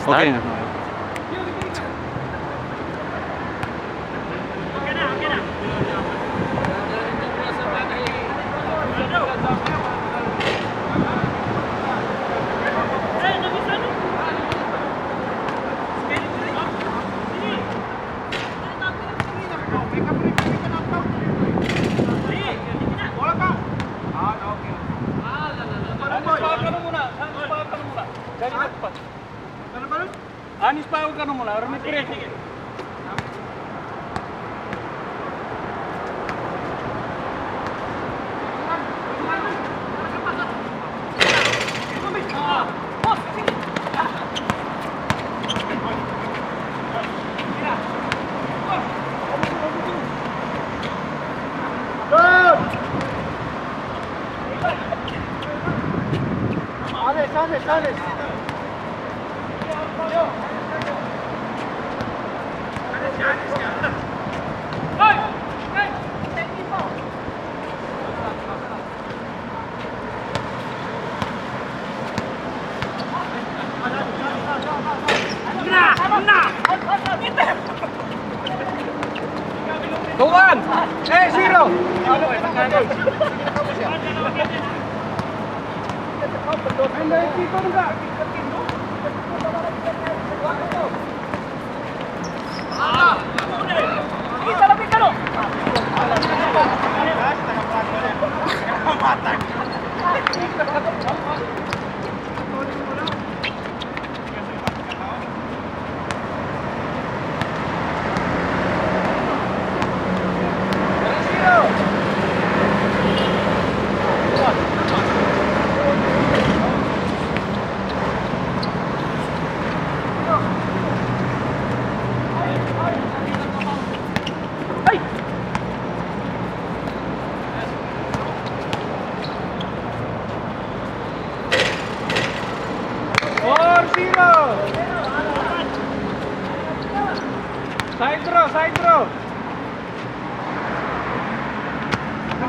Start? Okay. Anis pa ka muna, rumit ko rin. Sales. Tuan! Zero! Kita lebih kalau. Side throw.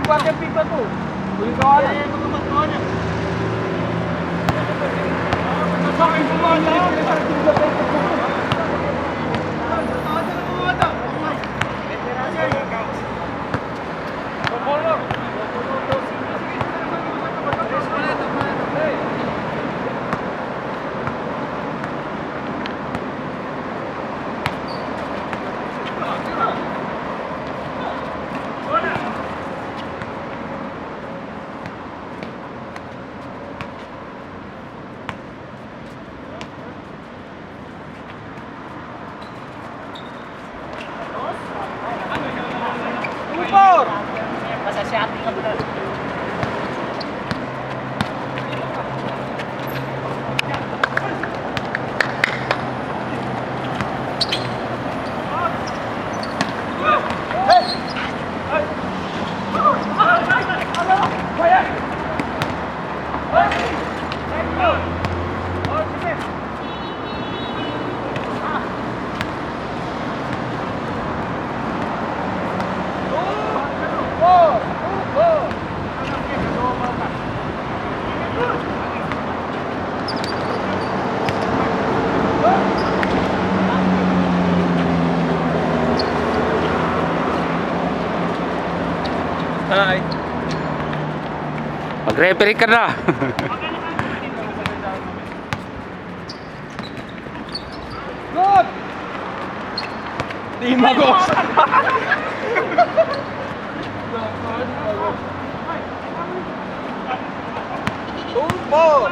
Buat yang pipa tu. Boleh kawan. Masasyati ka benar. Hi. Mag-referee ka na. Good. Di magos. Ball.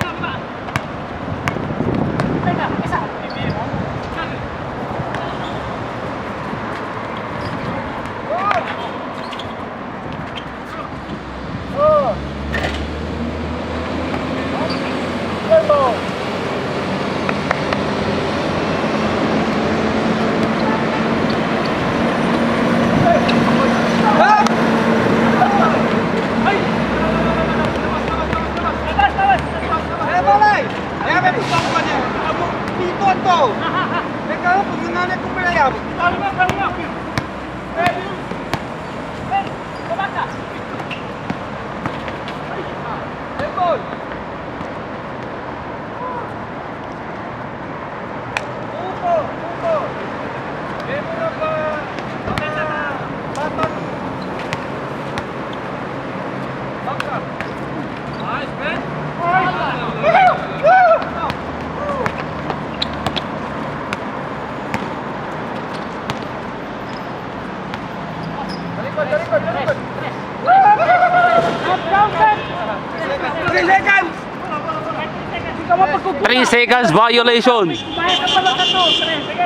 seconds violation. Bayad ka pala sa to. Sige, sige.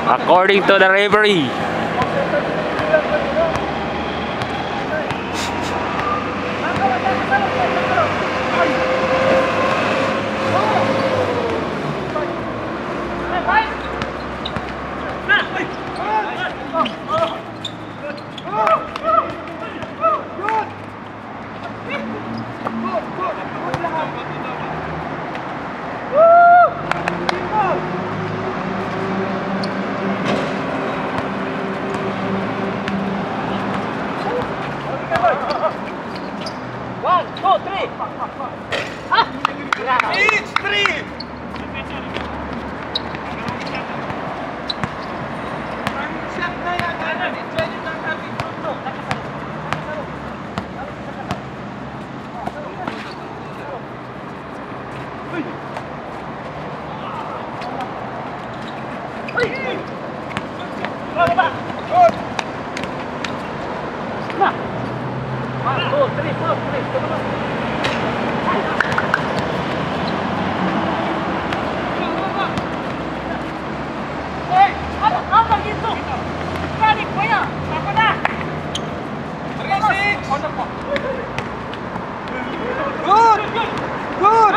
According to the referee. One, two, three. It's three. Good! Good!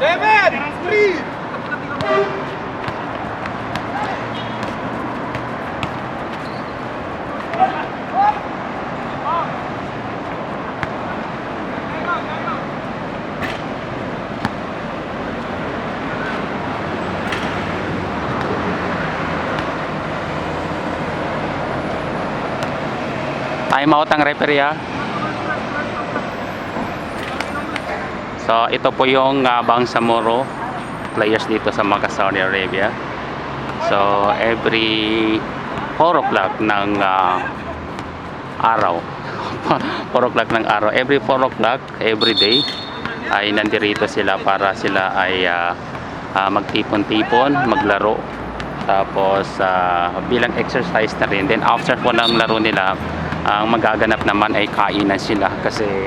Seven! Three! Time out ang referee ha. So ito po yung Bangsamoro players dito sa Makkah, Saudi Arabia. So every 4 o'clock ng araw 4 o'clock ng araw, every 4 o'clock every day ay nandirito sila para sila ay magtipon-tipon, maglaro, tapos bilang exercise na rin. Then after po ng laro nila, ang magaganap naman ay kainan sila kasi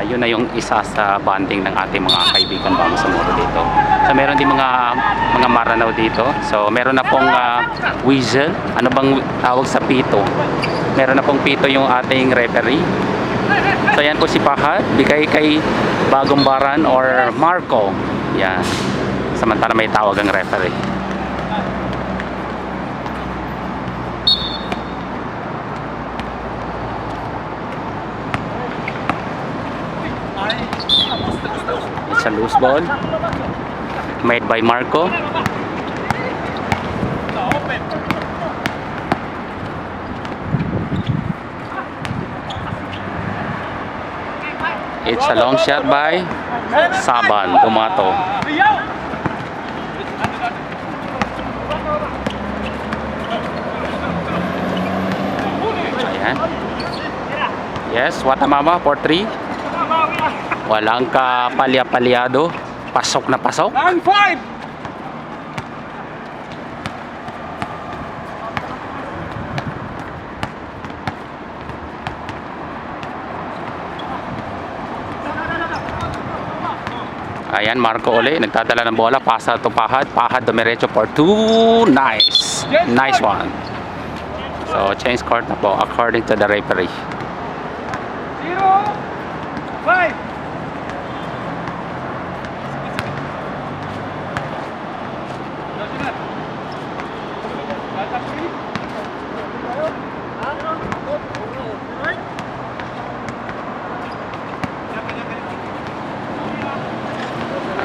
yun na yung isa sa bonding ng ating mga kaibigan Bangsamoro dito. So meron din mga maranaw dito. So meron na pong whistle. Ano bang tawag sa pito? Meron na pong pito yung ating referee. So yan po si Pahad, bigay kay Bagumbaran or Marco. Yan. Samantala may tawag ang referee. It's a loose ball made by Marco. It's a long shot by Saban Dumato. Ayan. Yes, Watamama for 3. Walang kapalya-palyado. Pasok na pasok. Ang 5! Ayan, Marco uli. Nagdadala ng bola. Pasa to Pahad. Pahad dumiretso for 2. Nice. Nice one. So, change court na po according to the referee. 0, 5.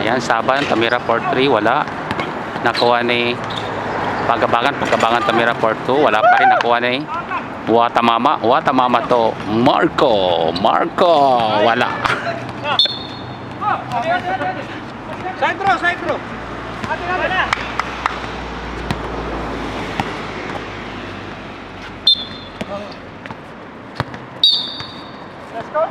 Ayan, Saban, Tamira for 3, wala. Nakuha ni Pagkabangan Tamira for 2, wala pa rin. Nakuha ni Watamama to Marco, wala. Side throw, side throw. Let's go.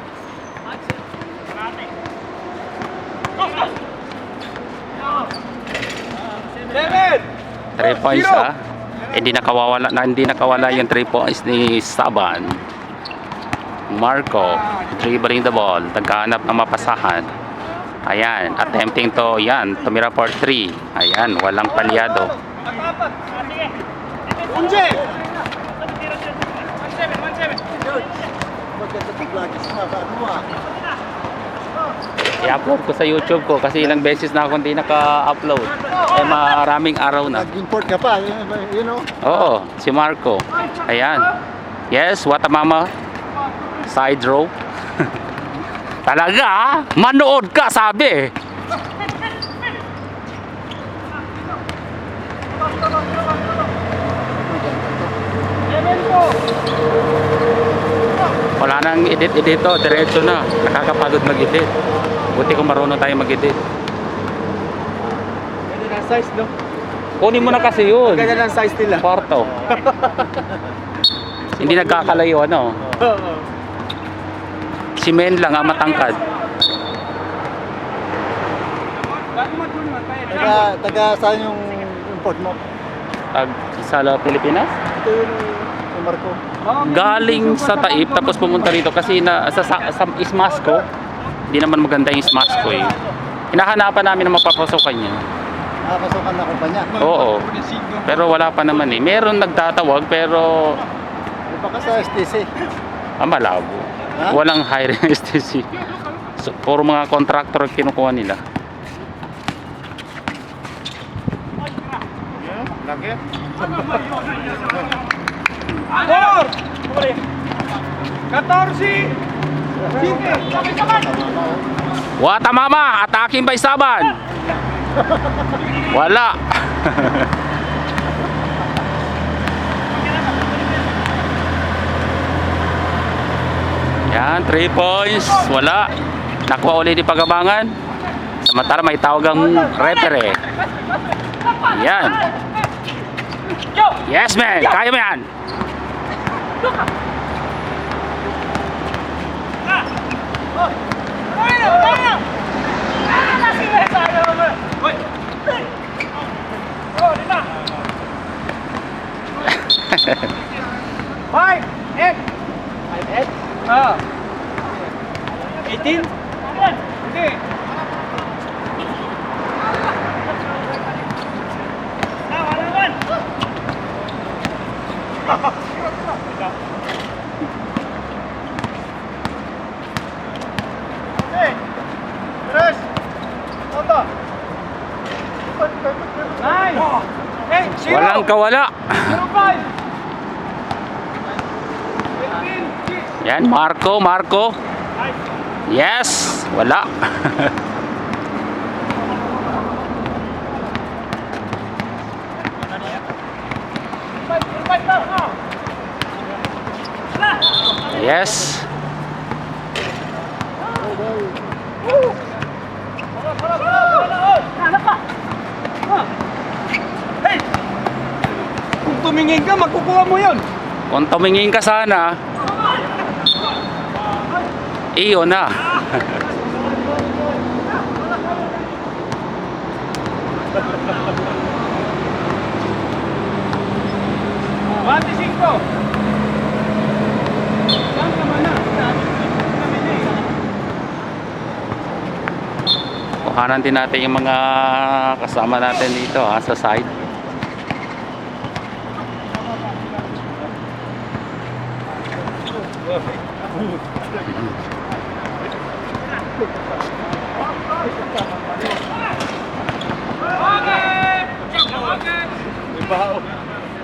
3 points hindi nakawala yung 3 points ni Saban. Marco dribbling the ball, naghahanap ng mapasahan. Ayan, attempting to, yan, tumira for 3. Ayan, walang palyado. Unje! I-upload ko sa YouTube ko kasi ilang beses na ako hindi naka-upload. Eh, maraming araw na. Nag-import ka pa, you know? Oo, si Marco. Ayan. Yes, what a mama. Side row. Talaga, manood ka, sabi. Wala nang edit-edit to, diretso na. Nakakapagod mag-edit. Buti kung marunong tayo mag-edit. Ganda ng size, no? Kunin mo na kasi yun. Ganda ng size nila. Kwarto. Hindi nagkakalayo, ano? Si Men lang ang matangkad. Taga saan yung import mo? Sa Pilipinas? Ito yung Marco. Galing sa Taip tapos pumunta rito kasi sa Ismasco. Hindi naman maganda yung Ismasco eh. Hinahanapan namin na mapapasokan niya. Pasukan na kumpanya. Oo. Pero wala pa naman eh. Meron nagtatawag pero Baka sa STC. malabo. Ha? Walang hiring STC. So, puro mga contractor ang kinukuha nila. Lagi? Por! 14! Sige! Sabay-sabay! Wata mama, ataking by Saban. Wala. Yan, 3 points. Wala. Nakuha ulit ni Pagabangan. Samantala may tawag ang referee. Yan. Yes, man. Kaya mo yan. Five! Eight! 5-8? 18? Hindi! Tres! Toto! Nine! Eight! Zero! Walang kawala. 05! 15! Yan, Marco. Yes. Wala. Yes. Hey! Kung tumingin ka, makukuha mo yun! Kung tumingin ka sana, iyo na. 25! Kuhanan din natin yung mga kasama natin dito sa side.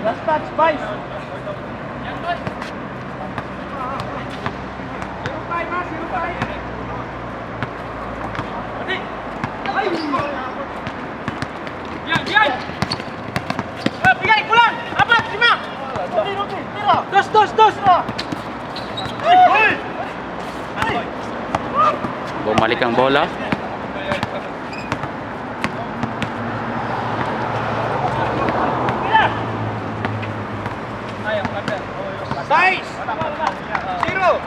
Last touch, Vice! Bigay ko lang! 4, 5! Dos! Bumalik ang bola. Size! 0!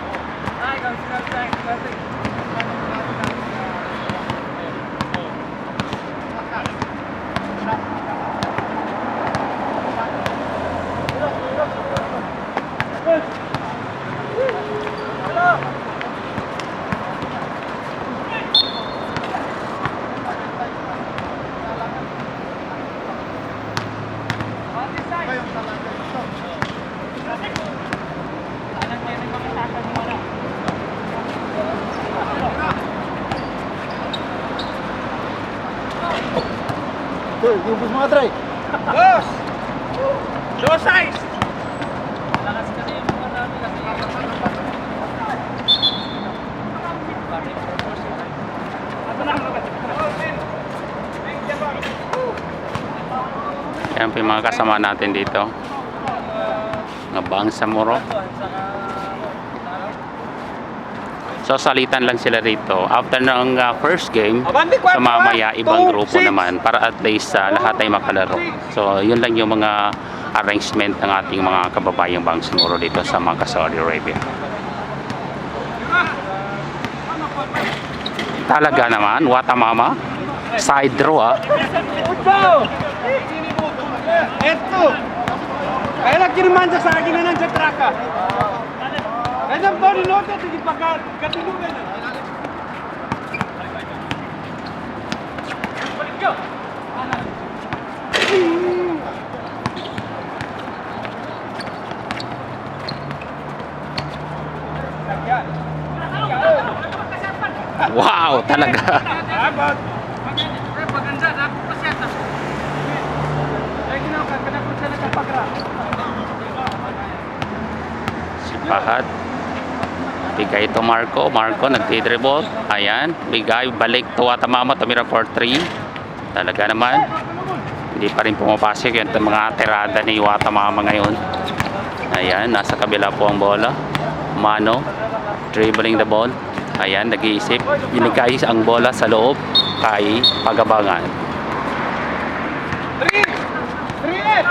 Yung bus mga try. Boss! Low size! Yan po yung mga kasama natin dito. Mga Bangsamoro. So salitan lang sila rito. After ng first game, so mamaya ibang grupo naman para at least lahat ay makalaro. So yun lang yung mga arrangement ng ating mga kababayang Bangsamoro dito sa mga Saudi Arabia. Talaga naman, Watamama. Side draw Utbo! Eto! Kaya lang kinimansa sa akin na sa traka. Kaya po ninote, sige pa katilugan. Balik ka! Wow, talaga. Abot! Paganda, napaseta. Ay, ginawa ka na kung saan nagkapagra. Si Fahad. Bigay ito Marco. Marco nagtidribble. Ayan. Bigay. Balik to Watamama. Tumira for 3. Talaga naman. Hindi pa rin pumapasok yung mga tirada ni Watamama ngayon. Ayan. Nasa kabila po ang bola. Mano. Dribbling the ball. Ayan. Nag-iisip. Binigay ang bola sa loob kay Pagabangan. 3! 3!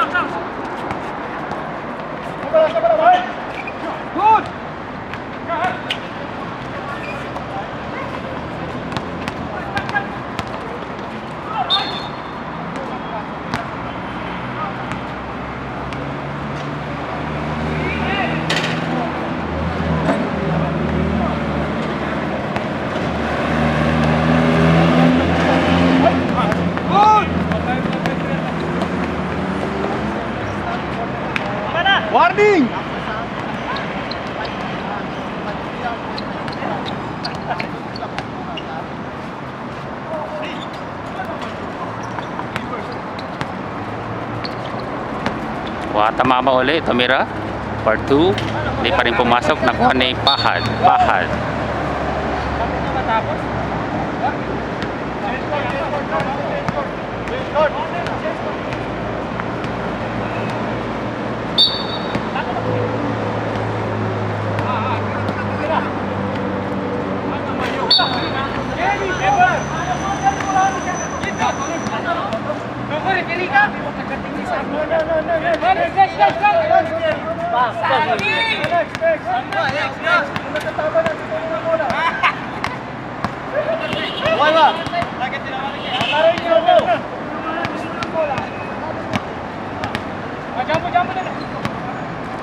Good! Warning! Watamama ulit. Tumira. For 2. Hindi pa rin pumasok. Nakuha ni Fahad. Fahad.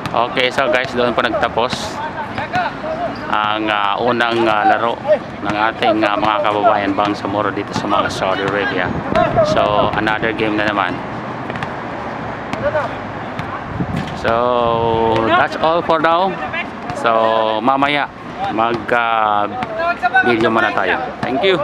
Okay, so guys, doon po nagtapos ang unang laro ng ating mga kababayan Bangsamoro dito sa mga Saudi Arabia. So, another game na naman. So, that's all for now. So, mamaya mag video muna tayo. Thank you.